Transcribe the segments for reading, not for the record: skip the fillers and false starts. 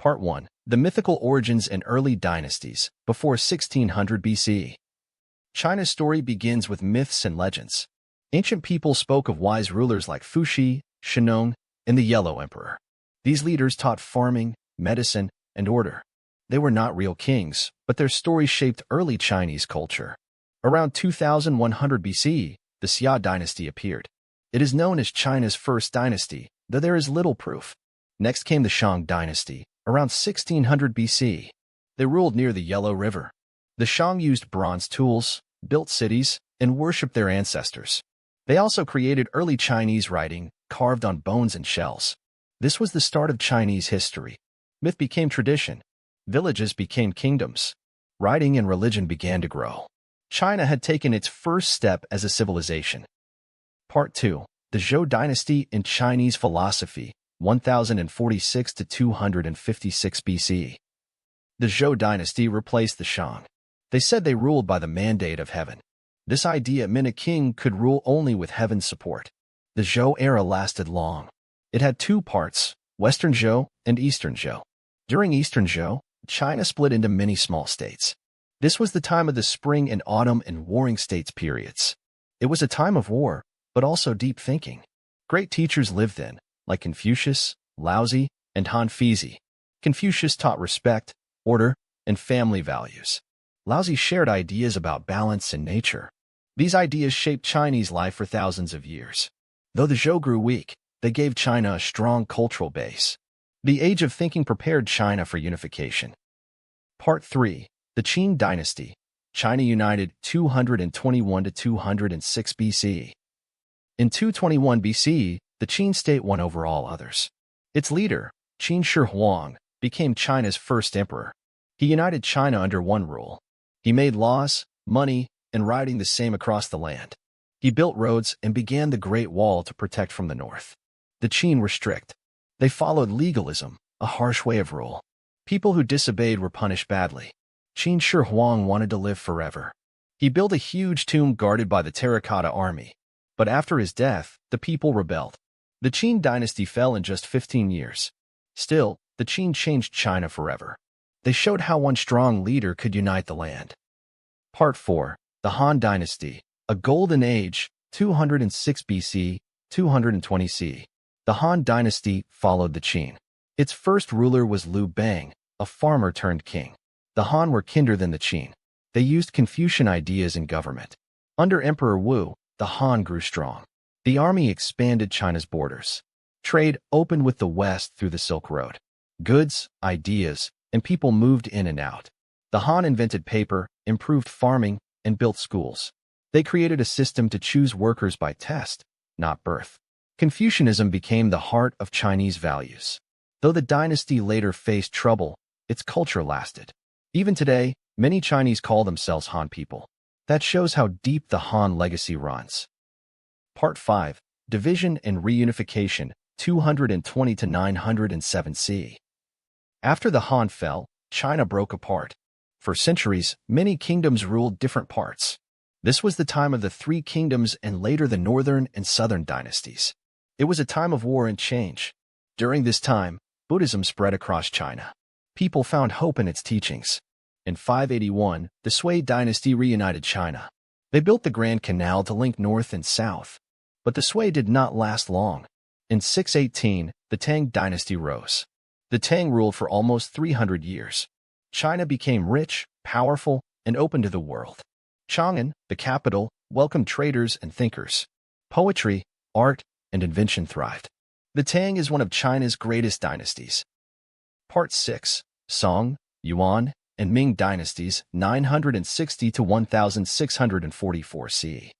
Part 1. The Mythical Origins and Early Dynasties, before 1600 BC. China's story begins with myths and legends. Ancient people spoke of wise rulers like Fuxi, Shennong, and the Yellow Emperor. These leaders taught farming, medicine, and order. They were not real kings, but their stories shaped early Chinese culture. Around 2100 BC, the Xia dynasty appeared. It is known as China's first dynasty, though there is little proof. Next came the Shang dynasty, around 1600 BC. They ruled near the Yellow River. The Shang used bronze tools, built cities, and worshipped their ancestors. They also created early Chinese writing, carved on bones and shells. This was the start of Chinese history. Myth became tradition. Villages became kingdoms. Writing and religion began to grow. China had taken its first step as a civilization. Part 2. The Zhou Dynasty in Chinese Philosophy, 1046 to 256 BC. The Zhou Dynasty replaced the Shang. They said they ruled by the mandate of heaven. This idea meant a king could rule only with heaven's support. The Zhou era lasted long. It had two parts, Western Zhou and Eastern Zhou. During Eastern Zhou, China split into many small states. This was the time of the spring and autumn and warring states periods. It was a time of war, but also deep thinking. Great teachers lived then, like Confucius, Laozi, and Han Fizi. Confucius taught respect, order, and family values. Laozi shared ideas about balance and nature. These ideas shaped Chinese life for thousands of years. Though the Zhou grew weak, they gave China a strong cultural base. The Age of Thinking prepared China for unification. Part 3. The Qin Dynasty. China united 221 to 206 BC. In 221 BC, the Qin state won over all others. Its leader, Qin Shi Huang, became China's first emperor. He united China under one rule. He made laws, money, and writing the same across the land. He built roads and began the Great Wall to protect from the north. The Qin were strict. They followed legalism, a harsh way of rule. People who disobeyed were punished badly. Qin Shi Huang wanted to live forever. He built a huge tomb guarded by the terracotta army. But after his death, the people rebelled. The Qin dynasty fell in just 15 years. Still, the Qin changed China forever. They showed how one strong leader could unite the land. Part 4. The Han Dynasty, a golden age, 206 BC, 220 CE. The Han Dynasty followed the Qin. Its first ruler was Liu Bang, a farmer turned king. The Han were kinder than the Qin. They used Confucian ideas in government. Under Emperor Wu, the Han grew strong. The army expanded China's borders. Trade opened with the West through the Silk Road. Goods, ideas, and people moved in and out. The Han invented paper, improved farming, and built schools. They created a system to choose workers by test, not birth. Confucianism became the heart of Chinese values. Though the dynasty later faced trouble, its culture lasted. Even today, many Chinese call themselves Han people. That shows how deep the Han legacy runs. Part 5. Division and Reunification, 220 to 907 CE. After the Han fell, China broke apart. For centuries, many kingdoms ruled different parts. This was the time of the Three Kingdoms and later the Northern and Southern dynasties. It was a time of war and change. During this time, Buddhism spread across China. People found hope in its teachings. In 581, the Sui dynasty reunited China. They built the Grand Canal to link north and south. But the Sui did not last long. In 618, the Tang dynasty rose. The Tang ruled for almost 300 years. China became rich, powerful, and open to the world. Chang'an, the capital, welcomed traders and thinkers. Poetry, art, and invention thrived. The Tang is one of China's greatest dynasties. Part 6. Song, Yuan, and Ming dynasties, 960 to 1644 CE.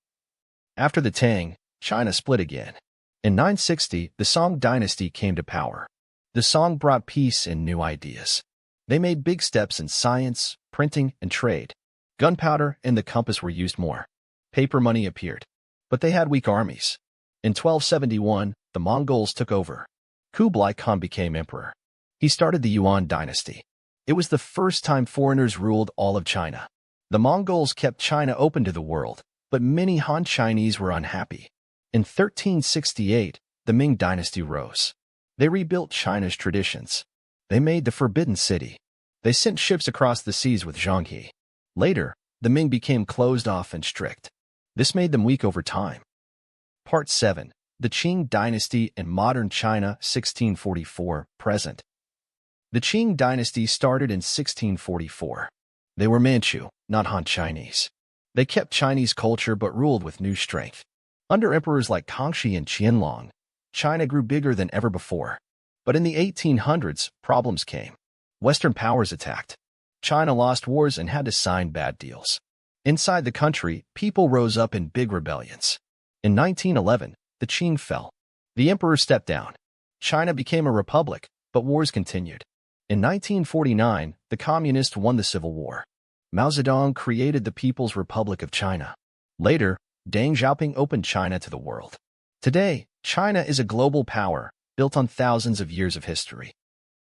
After the Tang, China split again. In 960, the Song dynasty came to power. The Song brought peace and new ideas. They made big steps in science, printing, and trade. Gunpowder and the compass were used more. Paper money appeared. But they had weak armies. In 1271, the Mongols took over. Kublai Khan became emperor. He started the Yuan dynasty. It was the first time foreigners ruled all of China. The Mongols kept China open to the world, but many Han Chinese were unhappy. In 1368, the Ming dynasty rose. They rebuilt China's traditions. They made the Forbidden City. They sent ships across the seas with Zhonghe. Later, the Ming became closed off and strict. This made them weak over time. Part 7. The Qing Dynasty in Modern China, 1644, present. The Qing Dynasty started in 1644. They were Manchu, not Han Chinese. They kept Chinese culture but ruled with new strength. Under emperors like Kangxi and Qianlong, China grew bigger than ever before. But in the 1800s, problems came. Western powers attacked. China lost wars and had to sign bad deals. Inside the country, people rose up in big rebellions. In 1911, the Qing fell. The emperor stepped down. China became a republic, but wars continued. In 1949, the communists won the Civil War. Mao Zedong created the People's Republic of China. Later, Deng Xiaoping opened China to the world. Today, China is a global power, built on thousands of years of history.